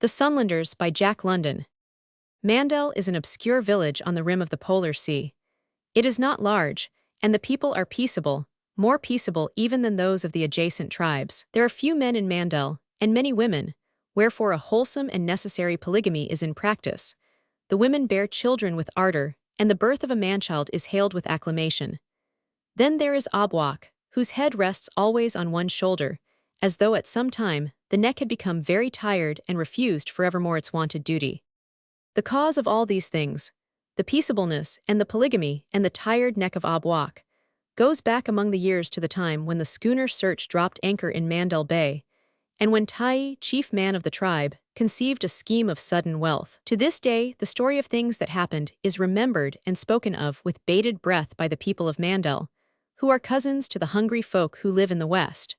The Sunlanders by Jack London. Mandel is an obscure village on the rim of the Polar Sea. It is not large, and the people are peaceable, more peaceable even than those of the adjacent tribes. There are few men in Mandel, and many women, wherefore a wholesome and necessary polygamy is in practice. The women bear children with ardor, and the birth of a manchild is hailed with acclamation. Then there is Obwak, whose head rests always on one shoulder, as though at some time the neck had become very tired and refused forevermore its wonted duty. The cause of all these things, the peaceableness and the polygamy and the tired neck of Obwak, goes back among the years to the time when the schooner Search dropped anchor in Mandel Bay, and when Tai, chief man of the tribe, conceived a scheme of sudden wealth. To this day, the story of things that happened is remembered and spoken of with bated breath by the people of Mandel, who are cousins to the hungry folk who live in the West.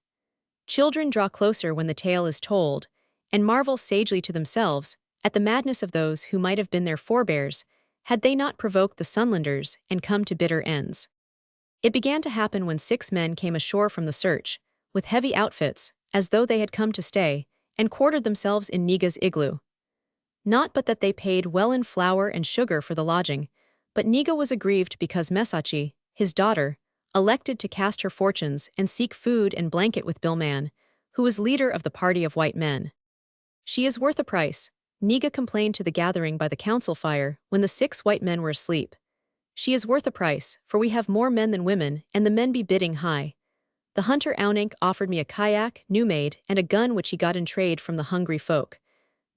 Children draw closer when the tale is told, and marvel sagely to themselves at the madness of those who might have been their forebears had they not provoked the Sunlanders and come to bitter ends. It began to happen when 6 men came ashore from the Search, with heavy outfits, as though they had come to stay, and quartered themselves in Niga's igloo. Not but that they paid well in flour and sugar for the lodging, but Niga was aggrieved because Mesachi, his daughter, elected to cast her fortunes and seek food and blanket with Billman, who was leader of the party of white men. She is worth a price, Niga complained to the gathering by the council fire when the 6 white men were asleep. She is worth a price, for we have more men than women, and the men be bidding high. The hunter Aunink offered me a kayak, new made, and a gun which he got in trade from the hungry folk.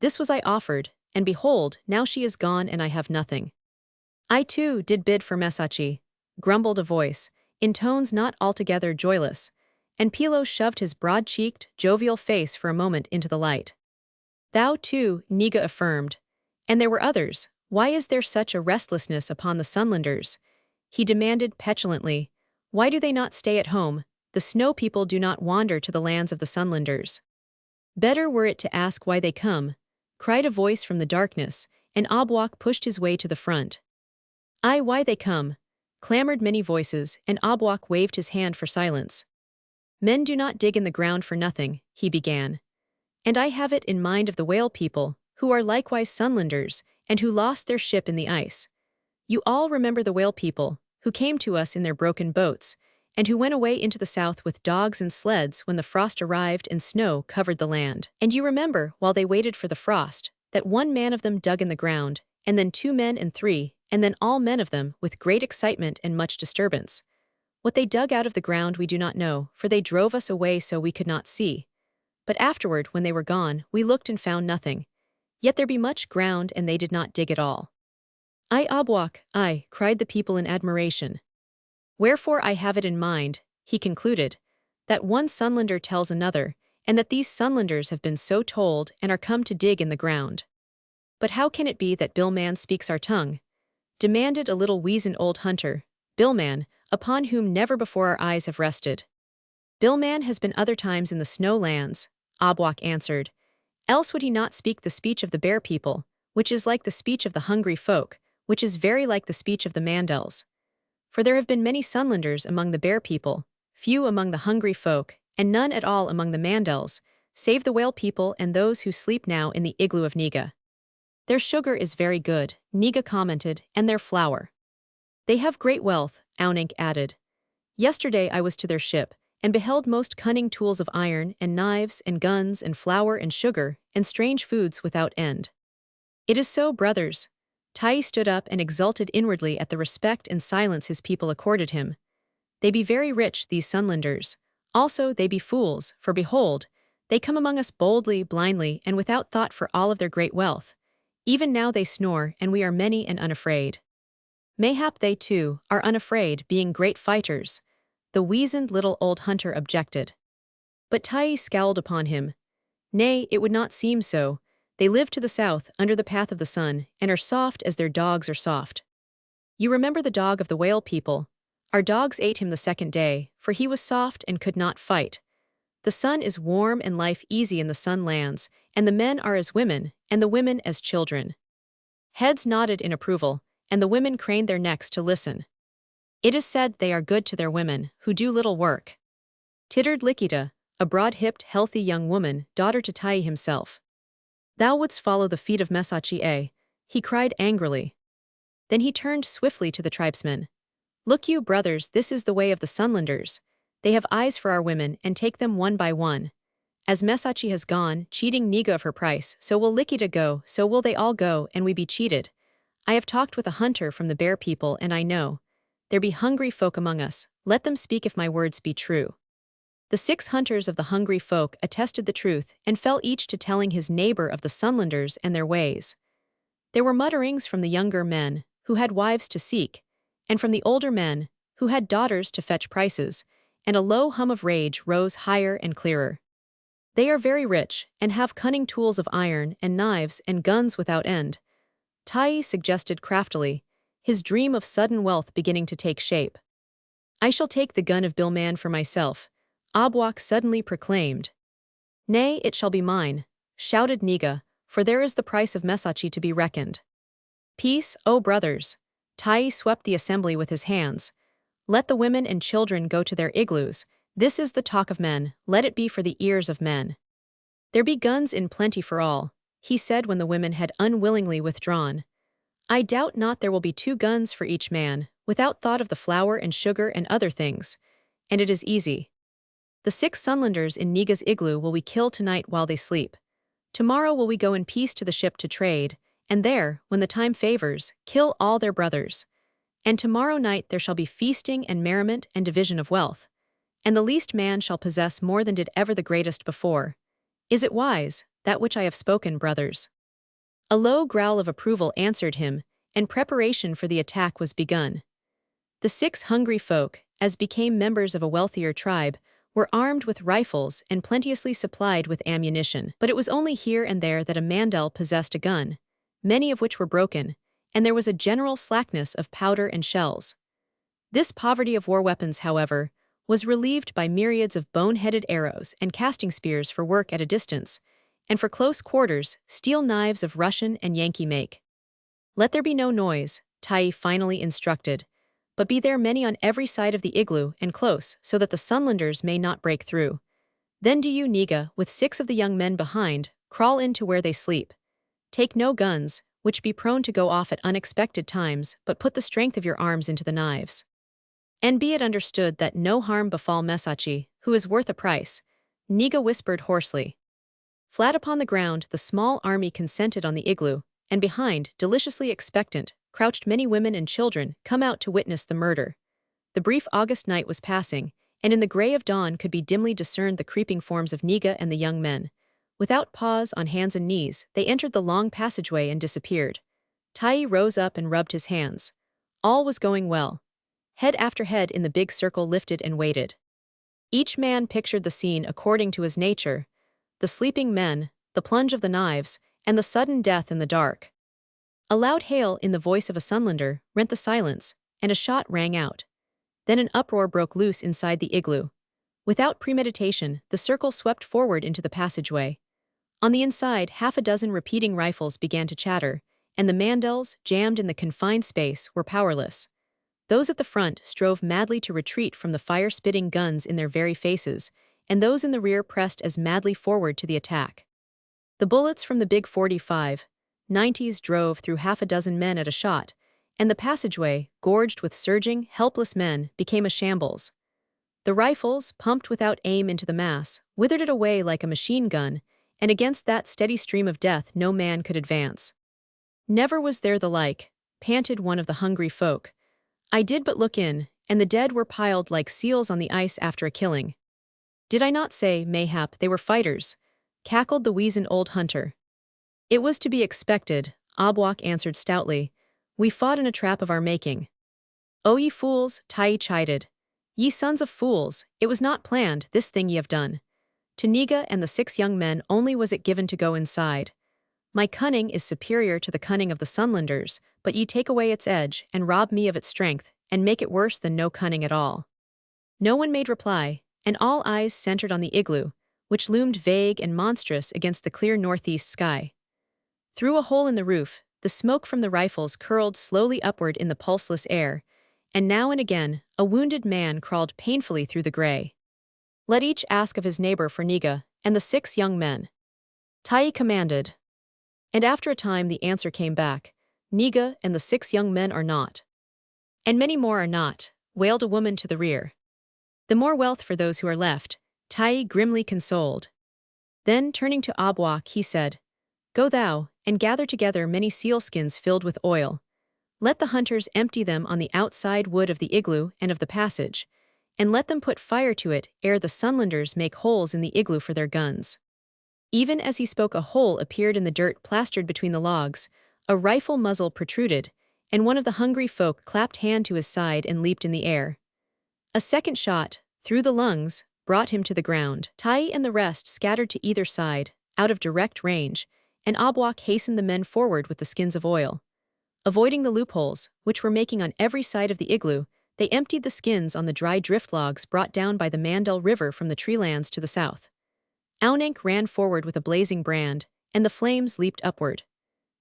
This was I offered, and behold, now she is gone and I have nothing. I too did bid for Mesachi, grumbled a voice, in tones not altogether joyless, and Pilo shoved his broad-cheeked, jovial face for a moment into the light. Thou too, Niga affirmed. And there were others. Why is there such a restlessness upon the Sunlanders? He demanded petulantly. Why do they not stay at home? The snow people do not wander to the lands of the Sunlanders. Better were it to ask why they come, cried a voice from the darkness, and Obwak pushed his way to the front. Aye, why they come, clamored many voices, and Obwak waved his hand for silence. Men do not dig in the ground for nothing, he began. And I have it in mind of the whale people, who are likewise Sunlanders, and who lost their ship in the ice. You all remember the whale people, who came to us in their broken boats, and who went away into the south with dogs and sleds when the frost arrived and snow covered the land. And you remember, while they waited for the frost, that 1 man of them dug in the ground, and then 2 men and 3, and then all men of them, with great excitement and much disturbance. What they dug out of the ground we do not know, for they drove us away so we could not see. But afterward, when they were gone, we looked and found nothing. Yet there be much ground, and they did not dig at all. I Obwak, I, cried the people in admiration. Wherefore I have it in mind, he concluded, that one Sunlander tells another, and that these Sunlanders have been so told and are come to dig in the ground. But how can it be that Billman speaks our tongue? Demanded a little weazened old hunter, Billman, upon whom never before our eyes have rested. Billman has been other times in the snow lands, Obwak answered. Else would he not speak the speech of the bear people, which is like the speech of the hungry folk, which is very like the speech of the Mandels. For there have been many Sunlanders among the bear people, few among the hungry folk, and none at all among the Mandels, save the whale people and those who sleep now in the igloo of Niga. Their sugar is very good, Niga commented, and their flour. They have great wealth, Aunink added. Yesterday I was to their ship, and beheld most cunning tools of iron, and knives, and guns, and flour, and sugar, and strange foods without end. It is so, brothers. Tai stood up and exulted inwardly at the respect and silence his people accorded him. They be very rich, these Sunlanders. Also they be fools, for behold, they come among us boldly, blindly, and without thought for all of their great wealth. Even now they snore, and we are many and unafraid. Mayhap they, too, are unafraid, being great fighters, the weazened little old hunter objected. But Tai scowled upon him. Nay, it would not seem so. They live to the south, under the path of the sun, and are soft as their dogs are soft. You remember the dog of the whale people? Our dogs ate him the 2nd day, for he was soft and could not fight. The sun is warm and life easy in the sun lands, and the men are as women, and the women as children. Heads nodded in approval, and the women craned their necks to listen. It is said they are good to their women, who do little work. Tittered Likita, a broad-hipped, healthy young woman, daughter to Tai himself. Thou wouldst follow the feet of Mesachi, eh? He cried angrily. Then he turned swiftly to the tribesmen. Look you, brothers, this is the way of the Sunlanders. They have eyes for our women and take them one by one. As Mesachi has gone, cheating Niga of her price, so will Likita go, so will they all go, and we be cheated. I have talked with a hunter from the bear people, and I know. There be hungry folk among us, let them speak if my words be true. The 6 hunters of the hungry folk attested the truth and fell each to telling his neighbor of the Sunlanders and their ways. There were mutterings from the younger men, who had wives to seek, and from the older men, who had daughters to fetch prices, and a low hum of rage rose higher and clearer. They are very rich, and have cunning tools of iron and knives and guns without end. Tai suggested craftily, his dream of sudden wealth beginning to take shape. I shall take the gun of Billman for myself, Abwak suddenly proclaimed. Nay, it shall be mine, shouted Niga, for there is the price of Mesachi to be reckoned. Peace, O brothers. Tai swept the assembly with his hands. Let the women and children go to their igloos. This is the talk of men, let it be for the ears of men. There be guns in plenty for all, he said when the women had unwillingly withdrawn. I doubt not there will be 2 guns for each man, without thought of the flour and sugar and other things. And it is easy. The 6 Sunlanders in Niga's igloo will we kill tonight while they sleep. Tomorrow will we go in peace to the ship to trade, and there, when the time favors, kill all their brothers. And tomorrow night there shall be feasting and merriment and division of wealth. And the least man shall possess more than did ever the greatest before. Is it wise, that which I have spoken, brothers? A low growl of approval answered him, and preparation for the attack was begun. The 6 hungry folk, as became members of a wealthier tribe, were armed with rifles and plenteously supplied with ammunition. But it was only here and there that a Mandel possessed a gun, many of which were broken, and there was a general slackness of powder and shells. This poverty of war weapons, however, was relieved by myriads of bone-headed arrows and casting spears for work at a distance, and for close quarters, steel knives of Russian and Yankee make. Let there be no noise, Tai finally instructed, but be there many on every side of the igloo and close so that the Sunlanders may not break through. Then do you, Niga, with 6 of the young men behind, crawl in to where they sleep. Take no guns, which be prone to go off at unexpected times, but put the strength of your arms into the knives. And be it understood that no harm befall Mesachi, who is worth a price, Niga whispered hoarsely. Flat upon the ground, the small army consented on the igloo, and behind, deliciously expectant, crouched many women and children, come out to witness the murder. The brief August night was passing, and in the gray of dawn could be dimly discerned the creeping forms of Niga and the young men. Without pause, on hands and knees, they entered the long passageway and disappeared. Tai rose up and rubbed his hands. All was going well. Head after head in the big circle lifted and waited. Each man pictured the scene according to his nature, the sleeping men, the plunge of the knives, and the sudden death in the dark. A loud hail in the voice of a Sunlander rent the silence, and a shot rang out. Then an uproar broke loose inside the igloo. Without premeditation, the circle swept forward into the passageway. On the inside, 6 repeating rifles began to chatter, and the Mandels, jammed in the confined space, were powerless. Those at the front strove madly to retreat from the fire-spitting guns in their very faces, and those in the rear pressed as madly forward to the attack. The bullets from the big 45-90s drove through 6 men at a shot, and the passageway, gorged with surging, helpless men, became a shambles. The rifles, pumped without aim into the mass, withered it away like a machine gun, and against that steady stream of death no man could advance. Never was there the like, panted one of the hungry folk. I did but look in, and the dead were piled like seals on the ice after a killing. Did I not say, mayhap, they were fighters? Cackled the weazened old hunter. It was to be expected, Abwak answered stoutly. We fought in a trap of our making. O ye fools, Tai chided. Ye sons of fools, it was not planned, this thing ye have done. To Niga and the 6 young men only was it given to go inside. My cunning is superior to the cunning of the Sunlanders, but ye take away its edge, and rob me of its strength, and make it worse than no cunning at all. No one made reply, and all eyes centered on the igloo, which loomed vague and monstrous against the clear northeast sky. Through a hole in the roof, the smoke from the rifles curled slowly upward in the pulseless air, and now and again, a wounded man crawled painfully through the gray. Let each ask of his neighbor for Niga and the 6 young men. Tai commanded. And after a time the answer came back, Niga and the 6 young men are not. And many more are not, wailed a woman to the rear. The more wealth for those who are left, Tai grimly consoled. Then, turning to Obwak, he said, Go thou, and gather together many sealskins filled with oil. Let the hunters empty them on the outside wood of the igloo and of the passage, and let them put fire to it ere the Sunlanders make holes in the igloo for their guns. Even as he spoke, a hole appeared in the dirt plastered between the logs, a rifle muzzle protruded, and one of the hungry folk clapped hand to his side and leaped in the air. A second shot, through the lungs, brought him to the ground. Tai and the rest scattered to either side, out of direct range, and Obwak hastened the men forward with the skins of oil. Avoiding the loopholes, which were making on every side of the igloo, they emptied the skins on the dry drift logs brought down by the Mandel River from the treelands to the south. Aunank ran forward with a blazing brand, and the flames leaped upward.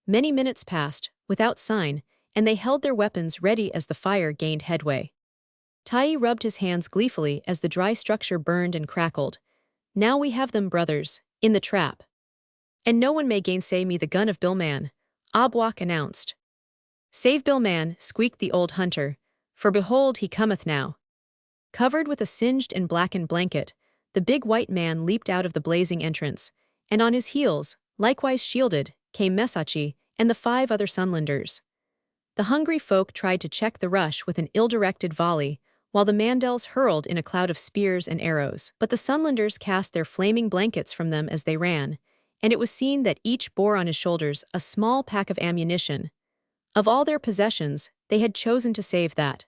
Many minutes passed, without sign, and they held their weapons ready as the fire gained headway. Tai rubbed his hands gleefully as the dry structure burned and crackled. Now we have them, brothers, in the trap. And no one may gainsay me the gun of Billman, Obwak announced. Save Billman, squeaked the old hunter, for behold he cometh now. Covered with a singed and blackened blanket, the big white man leaped out of the blazing entrance, and on his heels, likewise shielded, came Mesachi and the 5 other Sunlanders. The hungry folk tried to check the rush with an ill-directed volley, while the Mandels hurled in a cloud of spears and arrows. But the Sunlanders cast their flaming blankets from them as they ran, and it was seen that each bore on his shoulders a small pack of ammunition. Of all their possessions, they had chosen to save that.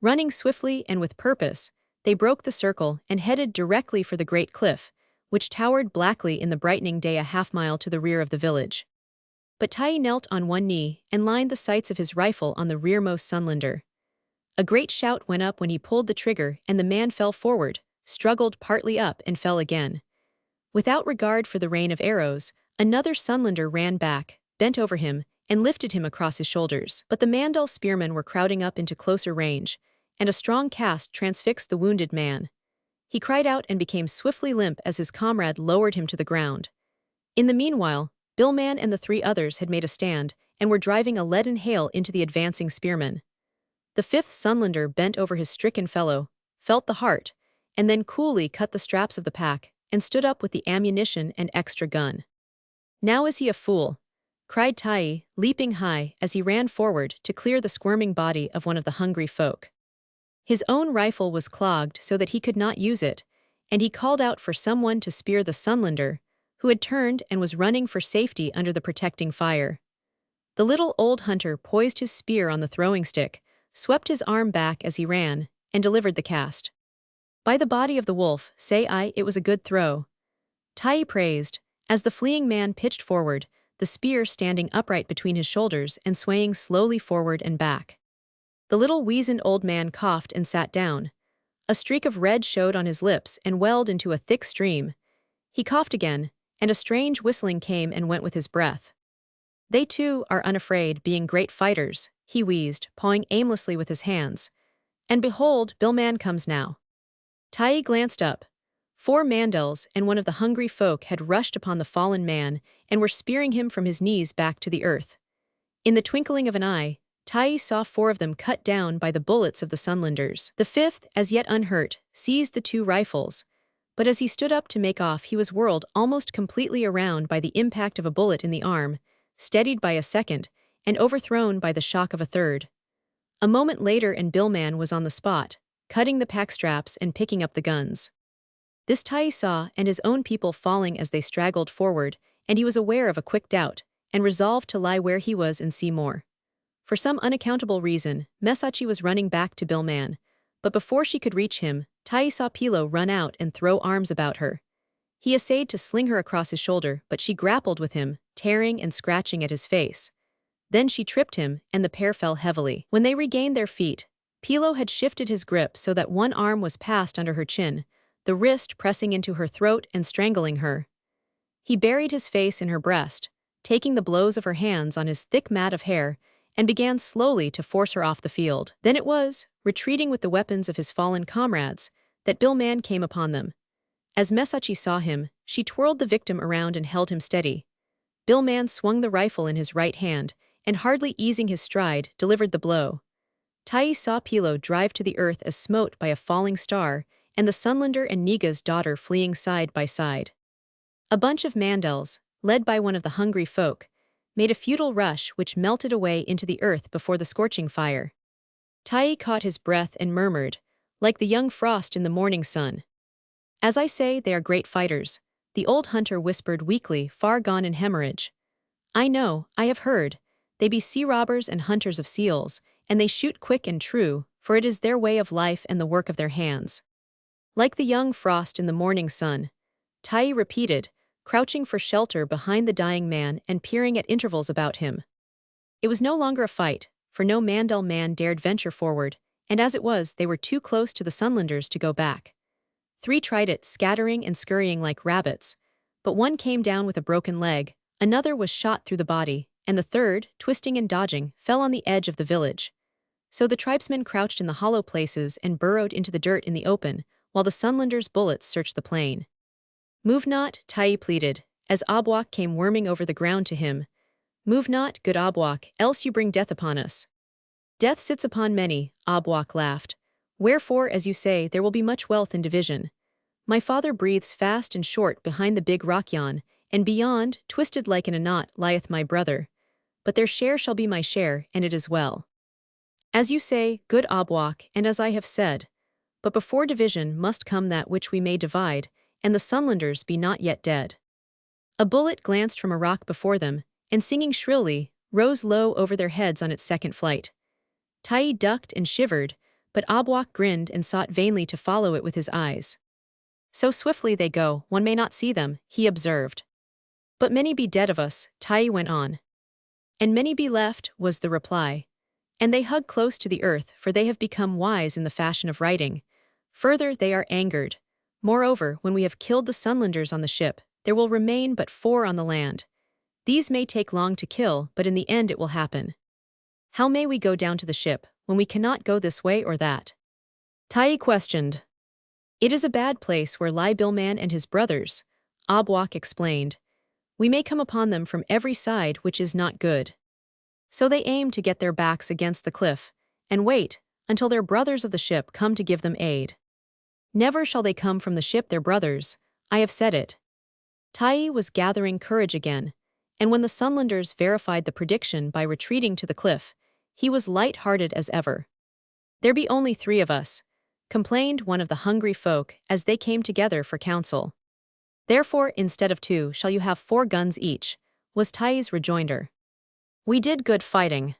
Running swiftly and with purpose, they broke the circle and headed directly for the great cliff, which towered blackly in the brightening day a half-mile to the rear of the village. But Tai knelt on one knee and lined the sights of his rifle on the rearmost Sunlander. A great shout went up when he pulled the trigger, and the man fell forward, struggled partly up and fell again. Without regard for the rain of arrows, another Sunlander ran back, bent over him, and lifted him across his shoulders. But the Mandel spearmen were crowding up into closer range, and a strong cast transfixed the wounded man. He cried out and became swiftly limp as his comrade lowered him to the ground. In the meanwhile, Billman and the 3 others had made a stand, and were driving a leaden hail into the advancing spearmen. The 5th Sunlander bent over his stricken fellow, felt the heart, and then coolly cut the straps of the pack, and stood up with the ammunition and extra gun. Now is he a fool, cried Tai, leaping high as he ran forward to clear the squirming body of one of the hungry folk. His own rifle was clogged so that he could not use it, and he called out for someone to spear the Sunlander, who had turned and was running for safety under the protecting fire. The little old hunter poised his spear on the throwing stick, swept his arm back as he ran, and delivered the cast. By the body of the wolf, say I, it was a good throw. Tai praised, as the fleeing man pitched forward, the spear standing upright between his shoulders and swaying slowly forward and back. The little weazened old man coughed and sat down. A streak of red showed on his lips and welled into a thick stream. He coughed again, and a strange whistling came and went with his breath. They too are unafraid, being great fighters, he wheezed, pawing aimlessly with his hands. And behold, Billman comes now. Tai glanced up. 4 Mandels and one of the hungry folk had rushed upon the fallen man and were spearing him from his knees back to the earth. In the twinkling of an eye, Tai saw 4 of them cut down by the bullets of the Sunlanders. The 5th, as yet unhurt, seized the 2 rifles, but as he stood up to make off he was whirled almost completely around by the impact of a bullet in the arm, steadied by a second, and overthrown by the shock of a third. A moment later and Billman was on the spot, cutting the pack straps and picking up the guns. This Tai saw and his own people falling as they straggled forward, and he was aware of a quick doubt, and resolved to lie where he was and see more. For some unaccountable reason, Mesachi was running back to Billman, but before she could reach him, Tai saw Pilo run out and throw arms about her. He essayed to sling her across his shoulder, but she grappled with him, tearing and scratching at his face. Then she tripped him, and the pair fell heavily. When they regained their feet, Pilo had shifted his grip so that one arm was passed under her chin, the wrist pressing into her throat and strangling her. He buried his face in her breast, taking the blows of her hands on his thick mat of hair, and began slowly to force her off the field. Then it was, retreating with the weapons of his fallen comrades, that Billman came upon them. As Mesachi saw him, she twirled the victim around and held him steady. Billman swung the rifle in his right hand, and hardly easing his stride, delivered the blow. Tai saw Pilo drive to the earth as smote by a falling star, and the Sunlander and Niga's daughter fleeing side by side. A bunch of Mandels, led by one of the hungry folk, made a futile rush which melted away into the earth before the scorching fire. Tai caught his breath and murmured, like the young frost in the morning sun. "As I say, they are great fighters," the old hunter whispered weakly, far gone in hemorrhage. "I know, I have heard. They be sea robbers and hunters of seals, and they shoot quick and true, for it is their way of life and the work of their hands." Like the young frost in the morning sun, Tai repeated, crouching for shelter behind the dying man and peering at intervals about him. It was no longer a fight, for no Mandel man dared venture forward, and as it was, they were too close to the Sunlanders to go back. 3 tried it, scattering and scurrying like rabbits, but one came down with a broken leg, another was shot through the body, and the third, twisting and dodging, fell on the edge of the village. So the tribesmen crouched in the hollow places and burrowed into the dirt in the open, while the Sunlanders' bullets searched the plain. "Move not," Tai pleaded, as Obwak came worming over the ground to him. "Move not, good Obwak, else you bring death upon us." "Death sits upon many," Obwak laughed. "Wherefore, as you say, there will be much wealth in division. My father breathes fast and short behind the big rock yon, and beyond, twisted like in a knot, lieth my brother. But their share shall be my share, and it is well. As you say, good Obwak, and as I have said. But before division must come that which we may divide, and the Sunlanders be not yet dead." A bullet glanced from a rock before them, and singing shrilly, rose low over their heads on its second flight. Tai ducked and shivered, but Obwak grinned and sought vainly to follow it with his eyes. "So swiftly they go, one may not see them," he observed. "But many be dead of us," Tai went on. "And many be left," was the reply. "And they hug close to the earth, for they have become wise in the fashion of writing. Further, they are angered. Moreover, when we have killed the Sunlanders on the ship, there will remain but 4 on the land. These may take long to kill, but in the end it will happen. How may we go down to the ship, when we cannot go this way or that?" Tai questioned. "It is a bad place where lie Billman and his brothers," Obwak explained. "We may come upon them from every side, which is not good." So they aim to get their backs against the cliff, and wait until their brothers of the ship come to give them aid. Never shall they come from the ship, their brothers, I have said it. Tai was gathering courage again, and when the Sunlanders verified the prediction by retreating to the cliff, he was light-hearted as ever. "There be only 3 of us," complained one of the hungry folk as they came together for counsel. "Therefore, instead of 2, shall you have 4 guns each," was Tai's rejoinder. "We did good fighting."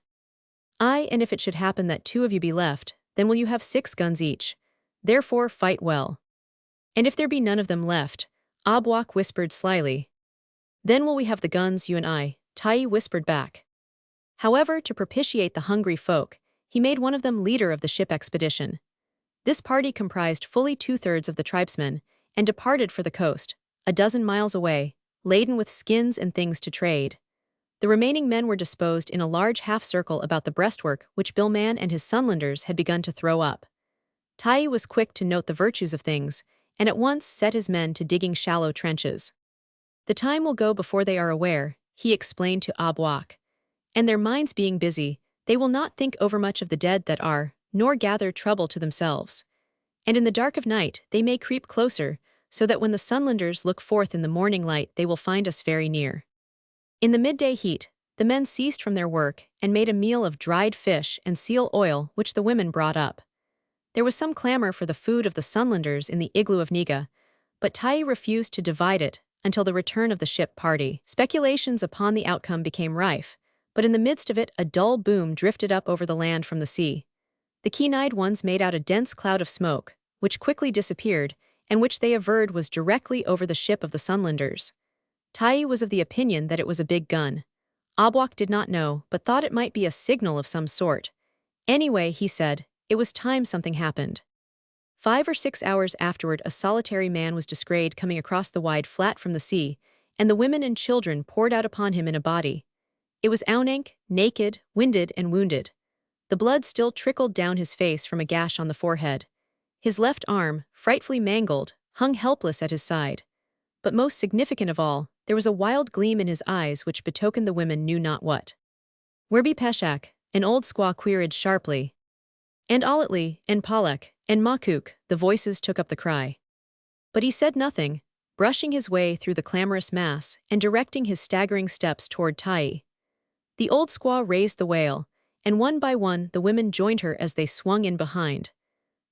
"Aye, and if it should happen that 2 of you be left, then will you have 6 guns each. Therefore fight well." "And if there be none of them left," Obwak whispered slyly. "Then will we have the guns, you and I," Tai whispered back. However, to propitiate the hungry folk, he made one of them leader of the ship expedition. This party comprised fully 2/3 of the tribesmen, and departed for the coast, a dozen miles away, laden with skins and things to trade. The remaining men were disposed in a large half-circle about the breastwork which Billman and his Sunlanders had begun to throw up. Tai was quick to note the virtues of things, and at once set his men to digging shallow trenches. "The time will go before they are aware," he explained to Obwak. "And their minds being busy, they will not think overmuch of the dead that are, nor gather trouble to themselves. And in the dark of night they may creep closer, so that when the Sunlanders look forth in the morning light they will find us very near." In the midday heat, the men ceased from their work and made a meal of dried fish and seal oil which the women brought up. There was some clamor for the food of the Sunlanders in the igloo of Niga, but Tai refused to divide it until the return of the ship party. Speculations upon the outcome became rife, but in the midst of it a dull boom drifted up over the land from the sea. The keen-eyed ones made out a dense cloud of smoke, which quickly disappeared, and which they averred was directly over the ship of the Sunlanders. Tai was of the opinion that it was a big gun. Obwak did not know, but thought it might be a signal of some sort. Anyway, he said, it was time something happened. 5 or 6 hours afterward a solitary man was descried coming across the wide flat from the sea, and the women and children poured out upon him in a body. It was Aunank, naked, winded and wounded. The blood still trickled down his face from a gash on the forehead. His left arm, frightfully mangled, hung helpless at his side. But most significant of all, there was a wild gleam in his eyes which betokened the women knew not what. "Where be Peshach?" an old squaw queried sharply. "And Alatli, and Palek, and Makuk," the voices took up the cry. But he said nothing, brushing his way through the clamorous mass and directing his staggering steps toward Tai. The old squaw raised the wail, and one by one the women joined her as they swung in behind.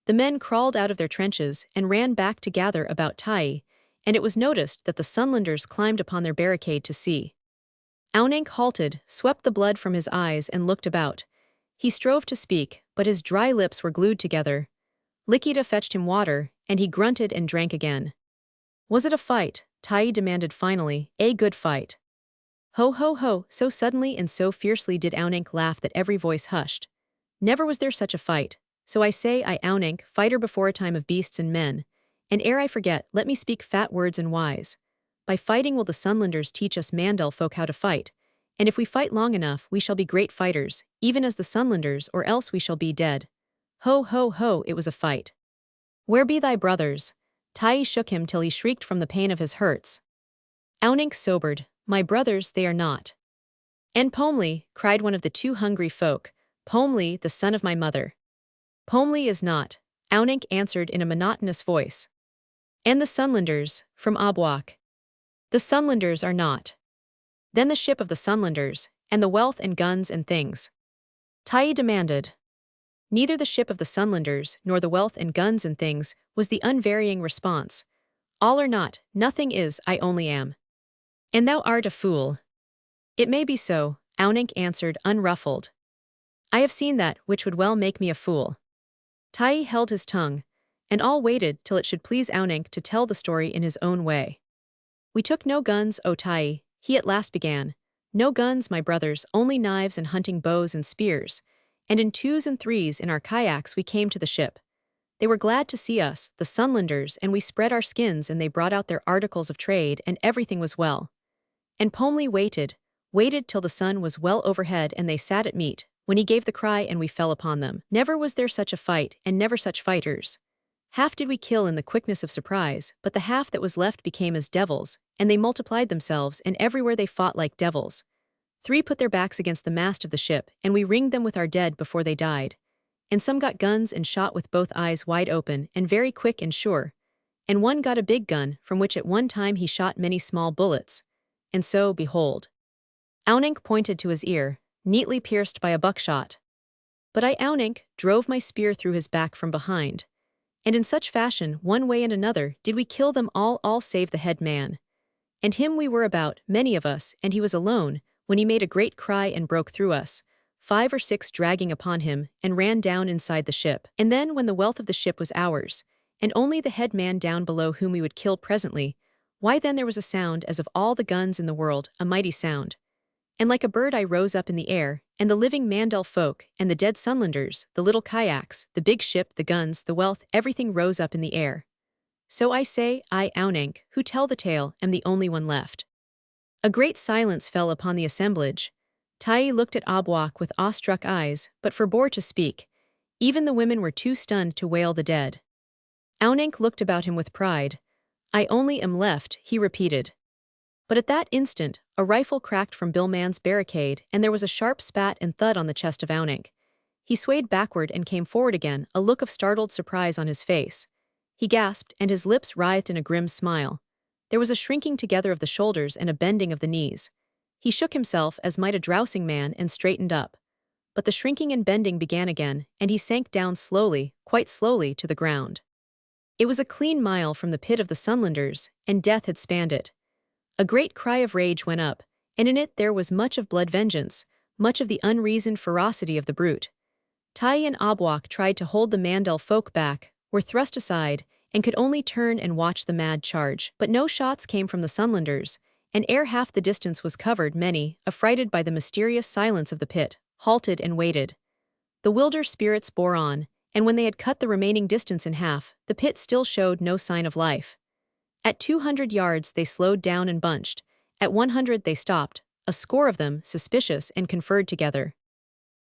The men crawled out of their trenches and ran back to gather about Tai, and it was noticed that the Sunlanders climbed upon their barricade to see. Aunank halted, swept the blood from his eyes and looked about. He strove to speak, but his dry lips were glued together. Likita fetched him water, and he grunted and drank again. "Was it a fight?" Tai demanded finally. "A good fight." "Ho ho ho," so suddenly and so fiercely did Aunank laugh that every voice hushed. "Never was there such a fight. So I say, I Aunank, fighter before a time of beasts and men. And ere I forget, let me speak fat words and wise. By fighting will the Sunlanders teach us Mandel folk how to fight, and if we fight long enough we shall be great fighters, even as the Sunlanders, or else we shall be dead. Ho ho ho, it was a fight. Where be thy brothers?" Tai shook him till he shrieked from the pain of his hurts. Aunank sobered. "My brothers they are not." "And Pomli," cried one of the two hungry folk, "Pomli, the son of my mother." "Pomli is not," Aunank answered in a monotonous voice. "And the Sunlanders, from Abwak." "The Sunlanders are not." "Then the ship of the Sunlanders, and the wealth and guns and things?" Tai demanded. "Neither the ship of the Sunlanders nor the wealth and guns and things," was the unvarying response. "All or not, nothing is, I only am." "And thou art a fool." "It may be so," Aunank answered unruffled. "I have seen that which would well make me a fool." Tai held his tongue, and all waited till it should please Aunank to tell the story in his own way. "We took no guns, O Tai," he at last began. "No guns, my brothers, only knives and hunting bows and spears. And in twos and threes in our kayaks we came to the ship. They were glad to see us, the Sunlanders, and we spread our skins and they brought out their articles of trade and everything was well. And Pomli waited till the sun was well overhead and they sat at meat, when he gave the cry and we fell upon them. Never was there such a fight and never such fighters. Half did we kill in the quickness of surprise, but the half that was left became as devils, and they multiplied themselves and everywhere they fought like devils. 3 put their backs against the mast of the ship, and we ringed them with our dead before they died. And some got guns and shot with both eyes wide open and very quick and sure. And one got a big gun, from which at one time he shot many small bullets. And so, behold." Aunank pointed to his ear, neatly pierced by a buckshot. "But I, Aunank, drove my spear through his back from behind. And in such fashion, one way and another, did we kill them all save the head man. And him we were about, many of us, and he was alone, when he made a great cry and broke through us, 5 or 6 dragging upon him, and ran down inside the ship. And then when the wealth of the ship was ours, and only the head man down below whom we would kill presently, why then there was a sound as of all the guns in the world, a mighty sound. And like a bird I rose up in the air, and the living Mandel folk, and the dead Sunlanders, the little kayaks, the big ship, the guns, the wealth, everything rose up in the air. So I say, I, Aunank, who tell the tale, am the only one left." A great silence fell upon the assemblage. Tai looked at Abwak with awestruck eyes, but forbore to speak. Even the women were too stunned to wail the dead. Aunank looked about him with pride. "I only am left," he repeated. But at that instant, a rifle cracked from Billman's barricade, and there was a sharp spat and thud on the chest of Aunank. He swayed backward and came forward again, a look of startled surprise on his face. He gasped, and his lips writhed in a grim smile. There was a shrinking together of the shoulders and a bending of the knees. He shook himself as might a drowsing man and straightened up. But the shrinking and bending began again, and he sank down slowly, quite slowly, to the ground. It was a clean mile from the pit of the Sunlanders, and death had spanned it. A great cry of rage went up, and in it there was much of blood vengeance, much of the unreasoned ferocity of the brute. Tai and Abwak tried to hold the Mandel folk back, were thrust aside, and could only turn and watch the mad charge. But no shots came from the Sunlanders, and ere half the distance was covered many, affrighted by the mysterious silence of the pit, halted and waited. The wilder spirits bore on, and when they had cut the remaining distance in half, the pit still showed no sign of life. At 200 yards they slowed down and bunched, at 100 they stopped, a score of them, suspicious, and conferred together.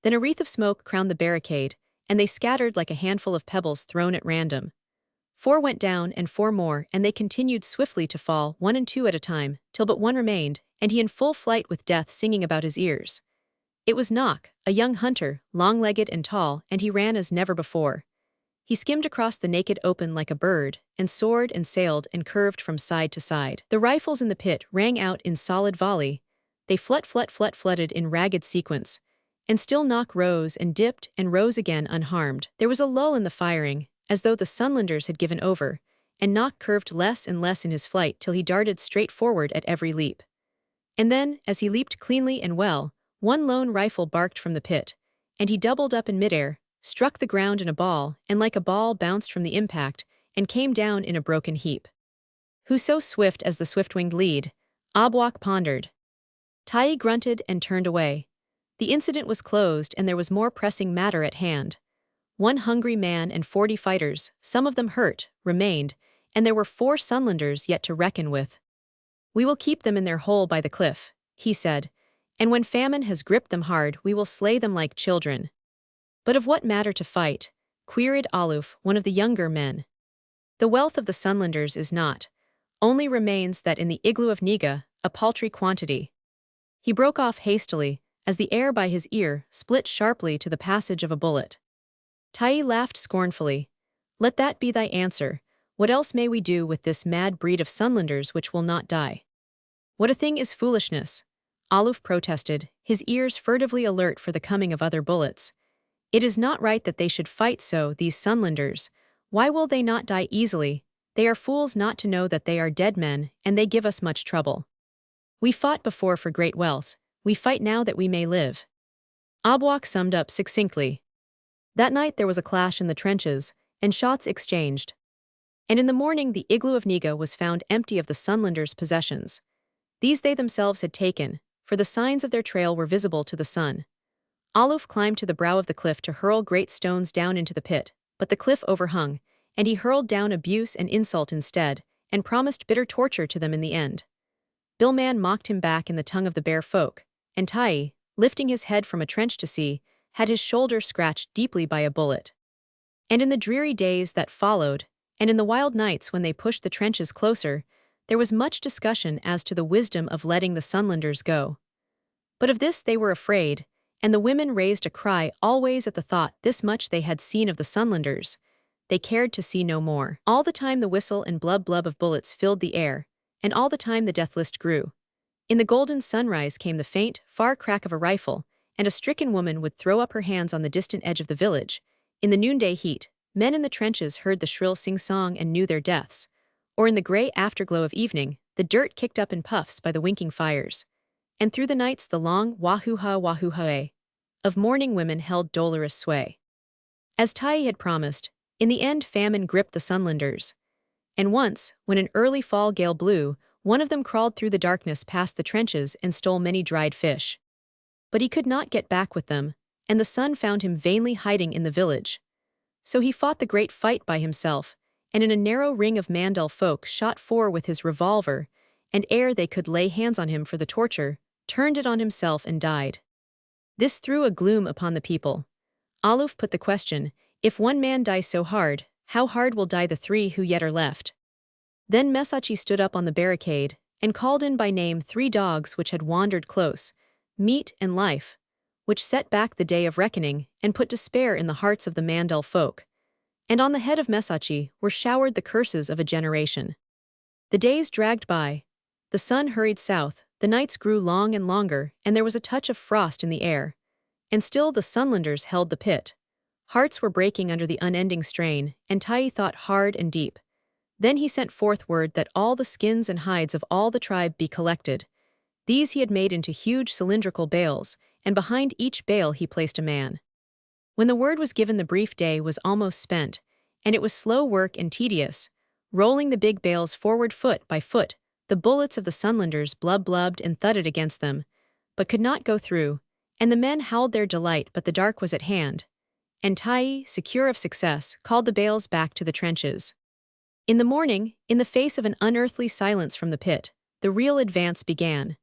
Then a wreath of smoke crowned the barricade, and they scattered like a handful of pebbles thrown at random. 4 went down and 4 more, and they continued swiftly to fall, 1 and 2 at a time, till but 1 remained, and he in full flight with death singing about his ears. It was Nock, a young hunter, long-legged and tall, and he ran as never before. He skimmed across the naked open like a bird, and soared and sailed and curved from side to side. The rifles in the pit rang out in solid volley. They flooded in ragged sequence. And still Nock rose and dipped and rose again unharmed. There was a lull in the firing, as though the Sunlanders had given over, and Nock curved less and less in his flight till he darted straight forward at every leap. And then, as he leaped cleanly and well, one lone rifle barked from the pit, and he doubled up in midair, struck the ground in a ball, and like a ball bounced from the impact, and came down in a broken heap. Who so swift as the swift-winged lead? Obwalk pondered. Tai grunted and turned away. The incident was closed and there was more pressing matter at hand. 1 hungry man and 40 fighters, some of them hurt, remained, and there were 4 Sunlanders yet to reckon with. "We will keep them in their hole by the cliff," he said, "and when famine has gripped them hard we will slay them like children." "But of what matter to fight?" queried Aluf, one of the younger men. "The wealth of the Sunlanders is not. Only remains that in the igloo of Niga, a paltry quantity." He broke off hastily, as the air by his ear split sharply to the passage of a bullet. Tai laughed scornfully. "Let that be thy answer. What else may we do with this mad breed of Sunlanders which will not die?" "What a thing is foolishness!" Aluf protested, his ears furtively alert for the coming of other bullets. "It is not right that they should fight so, these Sunlanders. Why will they not die easily? They are fools not to know that they are dead men, and they give us much trouble. We fought before for great wealth. We fight now that we may live." Obwalk summed up succinctly. That night there was a clash in the trenches, and shots exchanged. And in the morning the igloo of Niga was found empty of the Sunlanders' possessions. These they themselves had taken, for the signs of their trail were visible to the sun. Aluf climbed to the brow of the cliff to hurl great stones down into the pit, but the cliff overhung, and he hurled down abuse and insult instead, and promised bitter torture to them in the end. Billman mocked him back in the tongue of the bear folk, and Tai, lifting his head from a trench to see, had his shoulder scratched deeply by a bullet. And in the dreary days that followed, and in the wild nights when they pushed the trenches closer, there was much discussion as to the wisdom of letting the Sunlanders go. But of this they were afraid, and the women raised a cry always at the thought this much they had seen of the Sunlanders. They cared to see no more. All the time the whistle and blub of bullets filled the air, and all the time the death list grew. In the golden sunrise came the faint, far crack of a rifle, and a stricken woman would throw up her hands on the distant edge of the village. In the noonday heat, men in the trenches heard the shrill sing-song and knew their deaths. Or in the gray afterglow of evening, the dirt kicked up in puffs by the winking fires. And through the nights the long wahoo-ha of mourning women held dolorous sway. As Tai had promised, in the end famine gripped the Sunlanders. And once, when an early fall gale blew, one of them crawled through the darkness past the trenches and stole many dried fish. But he could not get back with them, and the sun found him vainly hiding in the village. So he fought the great fight by himself, and in a narrow ring of Mandel folk shot 4 with his revolver, and ere they could lay hands on him for the torture, turned it on himself and died. This threw a gloom upon the people. Aluf put the question, if one man dies so hard, how hard will die the 3 who yet are left? Then Mesachi stood up on the barricade, and called in by name 3 dogs which had wandered close, Meat and Life, which set back the day of reckoning and put despair in the hearts of the Mandel folk. And on the head of Mesachi were showered the curses of a generation. The days dragged by. The sun hurried south, the nights grew long and longer, and there was a touch of frost in the air. And still the Sunlanders held the pit. Hearts were breaking under the unending strain, and Tai thought hard and deep. Then he sent forth word that all the skins and hides of all the tribe be collected. These he had made into huge cylindrical bales, and behind each bale he placed a man. When the word was given the brief day was almost spent, and it was slow work and tedious, rolling the big bales forward foot by foot. The bullets of the Sunlanders blubbed and thudded against them, but could not go through, and the men howled their delight, but the dark was at hand. And Tai, secure of success, called the bales back to the trenches. In the morning, in the face of an unearthly silence from the pit, the real advance began.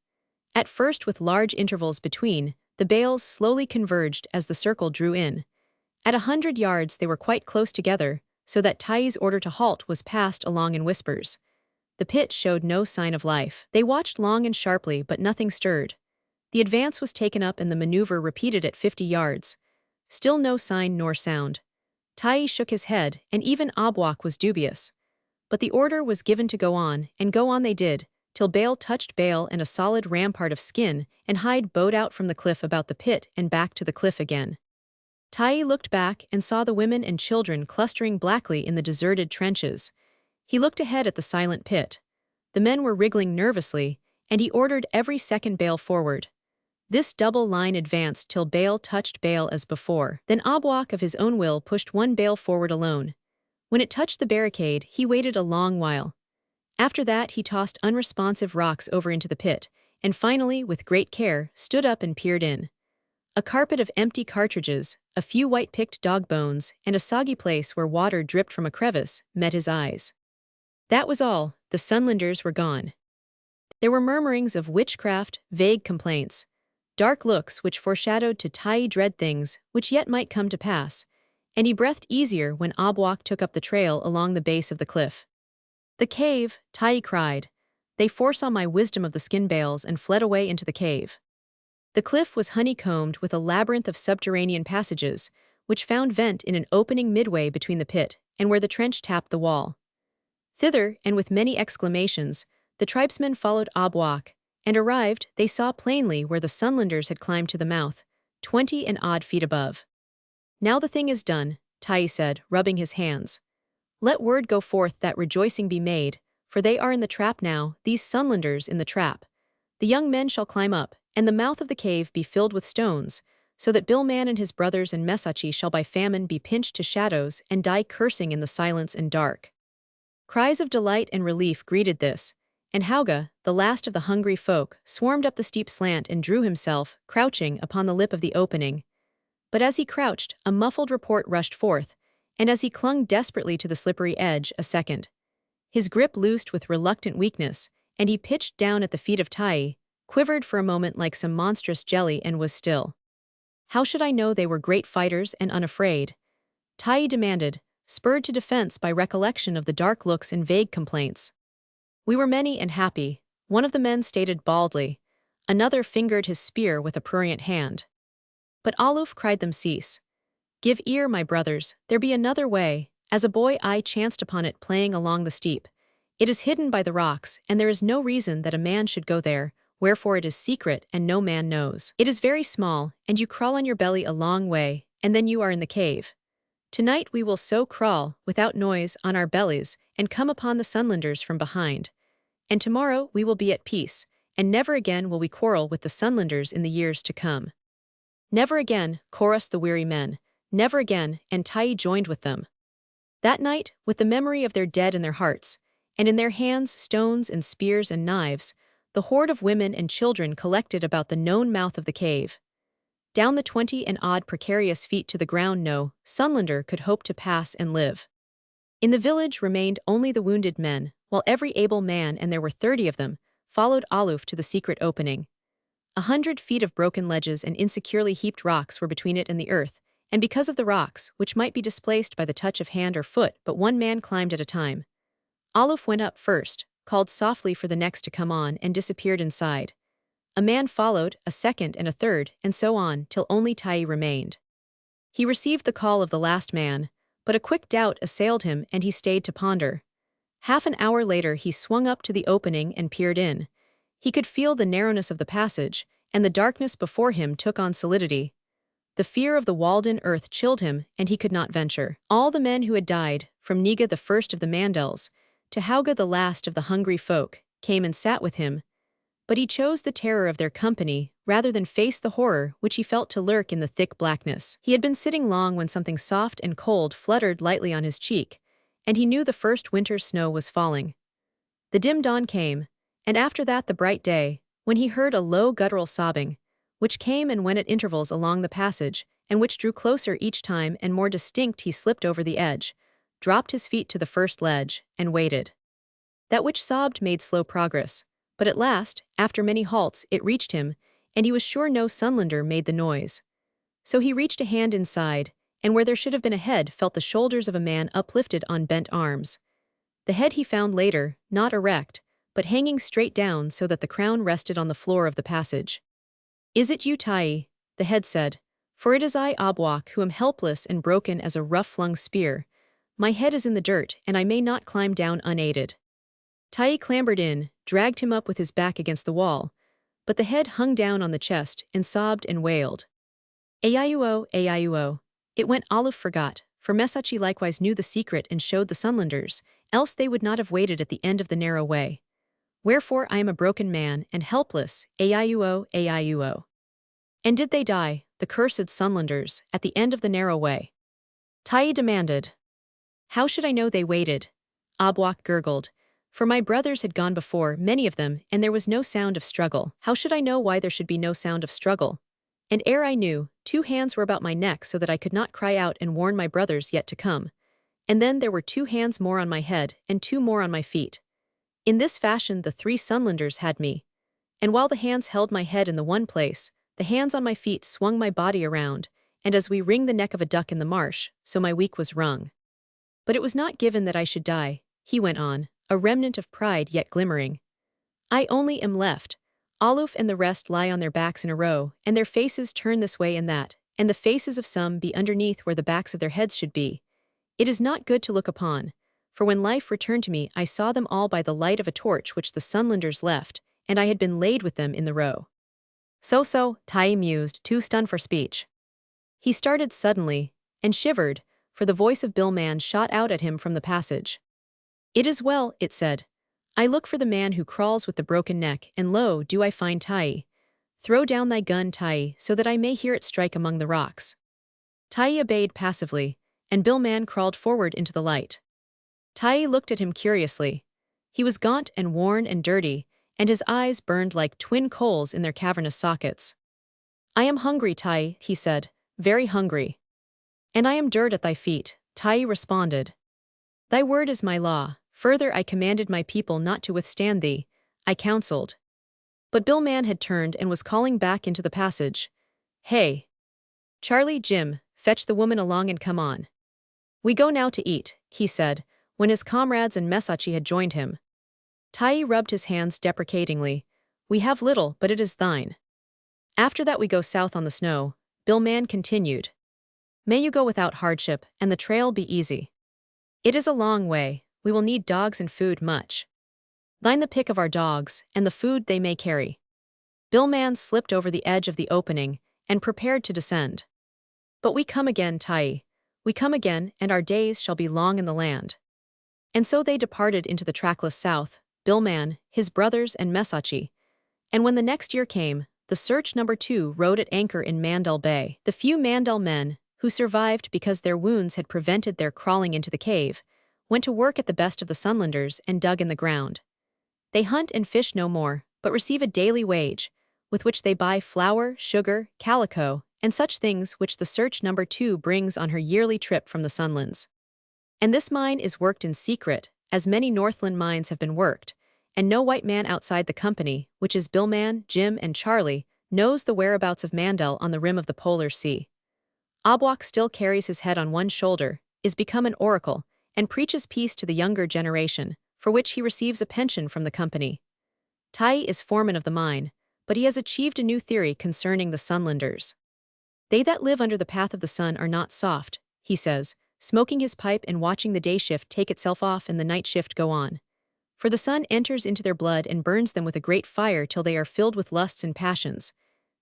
At first with large intervals between, the bales slowly converged as the circle drew in. At 100 yards they were quite close together, so that Tai's order to halt was passed along in whispers. The pit showed no sign of life. They watched long and sharply, but nothing stirred. The advance was taken up and the maneuver repeated at 50 yards. Still no sign nor sound. Tai shook his head, and even Obwak was dubious. But the order was given to go on, and go on they did, till bale touched bale and a solid rampart of skin and hide bowed out from the cliff about the pit and back to the cliff again. Tai looked back and saw the women and children clustering blackly in the deserted trenches. He looked ahead at the silent pit. The men were wriggling nervously, and he ordered every second bale forward. This double line advanced till bale touched bale as before. Then Obwak of his own will pushed one bale forward alone. When it touched the barricade, he waited a long while. After that he tossed unresponsive rocks over into the pit, and finally, with great care, stood up and peered in. A carpet of empty cartridges, a few white-picked dog bones, and a soggy place where water dripped from a crevice met his eyes. That was all. The Sunlanders were gone. There were murmurings of witchcraft, vague complaints, dark looks which foreshadowed to Tai dread things which yet might come to pass, and he breathed easier when Obwak took up the trail along the base of the cliff. "The cave," Tai cried. "They foresaw my wisdom of the skin bales and fled away into the cave." The cliff was honeycombed with a labyrinth of subterranean passages, which found vent in an opening midway between the pit and where the trench tapped the wall. Thither, and with many exclamations, the tribesmen followed Obwak, and arrived, they saw plainly where the Sunlanders had climbed to the mouth, 20 and odd feet above. "Now the thing is done," Tai said, rubbing his hands. "Let word go forth that rejoicing be made, for they are in the trap now, these Sunlanders in the trap. The young men shall climb up, and the mouth of the cave be filled with stones, so that Billman and his brothers and Mesachi shall by famine be pinched to shadows and die cursing in the silence and dark." Cries of delight and relief greeted this, and Hauga, the last of the hungry folk, swarmed up the steep slant and drew himself, crouching, upon the lip of the opening. But as he crouched, a muffled report rushed forth, and as he clung desperately to the slippery edge, a second. His grip loosed with reluctant weakness, and he pitched down at the feet of Tai, quivered for a moment like some monstrous jelly and was still. "How should I know they were great fighters and unafraid?" Tai demanded, spurred to defense by recollection of the dark looks and vague complaints. "We were many and happy," one of the men stated baldly. Another fingered his spear with a prurient hand. But Aluf cried them cease. "Give ear, my brothers, there be another way. As a boy I chanced upon it playing along the steep. It is hidden by the rocks, and there is no reason that a man should go there, wherefore it is secret and no man knows. It is very small, and you crawl on your belly a long way, and then you are in the cave. Tonight we will so crawl, without noise, on our bellies, and come upon the Sunlanders from behind. And tomorrow we will be at peace, and never again will we quarrel with the Sunlanders in the years to come." "Never again," chorused the weary men. "Never again," and Tai joined with them. That night, with the memory of their dead in their hearts, and in their hands stones and spears and knives, the horde of women and children collected about the known mouth of the cave. Down the 20 and odd precarious feet to the ground no Sunlander could hope to pass and live. In the village remained only the wounded men, while every able man, and there were 30 of them, followed Aluf to the secret opening. 100 feet of broken ledges and insecurely heaped rocks were between it and the earth, and because of the rocks, which might be displaced by the touch of hand or foot, but one man climbed at a time. Aluf went up first, called softly for the next to come on, and disappeared inside. A man followed, a second and a third, and so on, till only Tai remained. He received the call of the last man, but a quick doubt assailed him and he stayed to ponder. Half an hour later he swung up to the opening and peered in. He could feel the narrowness of the passage, and the darkness before him took on solidity. The fear of the walled-in earth chilled him, and he could not venture. All the men who had died, from Niga the first of the Mandels, to Hauga the last of the hungry folk, came and sat with him, but he chose the terror of their company rather than face the horror which he felt to lurk in the thick blackness. He had been sitting long when something soft and cold fluttered lightly on his cheek, and he knew the first winter's snow was falling. The dim dawn came, and after that the bright day, when he heard a low guttural sobbing, which came and went at intervals along the passage, and which drew closer each time and more distinct. He slipped over the edge, dropped his feet to the first ledge, and waited. That which sobbed made slow progress, but at last, after many halts, it reached him, and he was sure no Sunlander made the noise. So he reached a hand inside, and where there should have been a head felt the shoulders of a man uplifted on bent arms. The head he found later, not erect, but hanging straight down so that the crown rested on the floor of the passage. "Is it you, Tai?" the head said. "For it is I, Obwak, who am helpless and broken as a rough-flung spear. My head is in the dirt, and I may not climb down unaided." Tai clambered in, dragged him up with his back against the wall, but the head hung down on the chest and sobbed and wailed. Aiuo, Aiuo. It went Olive forgot, for Mesachi likewise knew the secret and showed the Sunlanders, else they would not have waited at the end of the narrow way. "Wherefore I am a broken man and helpless, Aiuo, Aiuo." "And did they die, the cursed Sunlanders, at the end of the narrow way?" Tai demanded. "How should I know they waited?" Obwak gurgled. "For my brothers had gone before, many of them, and there was no sound of struggle. How should I know why there should be no sound of struggle? And ere I knew, 2 hands were about my neck so that I could not cry out and warn my brothers yet to come. And then there were 2 hands more on my head, and 2 more on my feet. In this fashion the 3 Sunlanders had me. And while the hands held my head in the one place, the hands on my feet swung my body around, and as we wring the neck of a duck in the marsh, so my week was wrung. But it was not given that I should die," he went on, a remnant of pride yet glimmering. "I only am left. Aluf and the rest lie on their backs in a row, and their faces turn this way and that, and the faces of some be underneath where the backs of their heads should be. It is not good to look upon, for when life returned to me I saw them all by the light of a torch which the Sunlanders left, and I had been laid with them in the row." So, Tai mused, too stunned for speech. He started suddenly, and shivered, for the voice of Billman shot out at him from the passage. "It is well," it said. "I look for the man who crawls with the broken neck, and lo, do I find Tai. Throw down thy gun, Tai, so that I may hear it strike among the rocks." Tai obeyed passively, and Billman crawled forward into the light. Tai looked at him curiously. He was gaunt and worn and dirty, and his eyes burned like twin coals in their cavernous sockets. "I am hungry, Tai," he said, "very hungry." "And I am dirt at thy feet," Tai responded. "Thy word is my law. Further I commanded my people not to withstand thee, I counseled." But Billman had turned and was calling back into the passage. "Hey! Charlie, Jim, fetch the woman along and come on. We go now to eat," he said, when his comrades and Mesachi had joined him. Tai rubbed his hands deprecatingly. "We have little, but it is thine." "After that we go south on the snow," Billman continued. "May you go without hardship, and the trail be easy. It is a long way. We will need dogs and food much. Thine the pick of our dogs, and the food they may carry." Billman slipped over the edge of the opening, and prepared to descend. "But we come again, Tai. We come again, and our days shall be long in the land." And so they departed into the trackless south, Billman, his brothers and Mesachi. And when the next year came, the search number 2 rode at anchor in Mandel Bay. The few Mandel men, who survived because their wounds had prevented their crawling into the cave, went to work at the best of the Sunlanders and dug in the ground. They hunt and fish no more, but receive a daily wage, with which they buy flour, sugar, calico, and such things which the search number 2 brings on her yearly trip from the Sunlands. And this mine is worked in secret, as many Northland mines have been worked, and no white man outside the company, which is Billman, Jim, and Charlie, knows the whereabouts of Mandel on the rim of the polar sea. Obwak still carries his head on one shoulder, is become an oracle, and preaches peace to the younger generation, for which he receives a pension from the company. Tai is foreman of the mine, but he has achieved a new theory concerning the Sunlanders. "They that live under the path of the sun are not soft," he says, smoking his pipe and watching the day shift take itself off and the night shift go on. "For the sun enters into their blood and burns them with a great fire till they are filled with lusts and passions.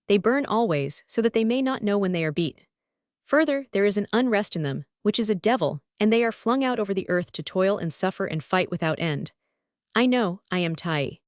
They burn always, so that they may not know when they are beat. Further, there is an unrest in them, which is a devil, and they are flung out over the earth to toil and suffer and fight without end. I know, I am Tai."